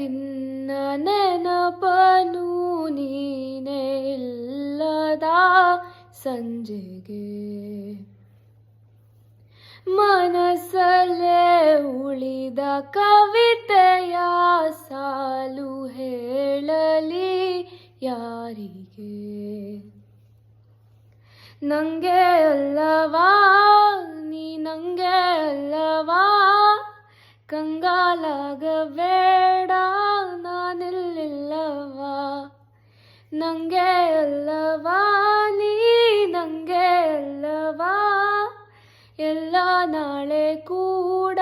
ನಿನ್ನ ನೆನಪನು ನೀನೇ ಇಲ್ಲದ ಸಂಜೆಗೆ ಮನಸ್ಸಲ್ಲೇ ಉಳಿದ ಕವಿತೆಯ ಸಾಲು ಹೇಳಲಿ ಯಾರಿಗೆ ನಂಗೆ ಅಲ್ಲವಾ ನೀ ನಂಗೆ ಅಲ್ಲವಾ ಕಂಗಾಲಾಗಬೇಡ ನಾನಿಲ್ಲಿಲ್ಲವಾ ನಂಗೆ ಅಲ್ಲವಾ ನೀ ನಂಗೆ ಅಲ್ಲವಾ ಎಲ್ಲ ನಾಳೆ ಕೂಡ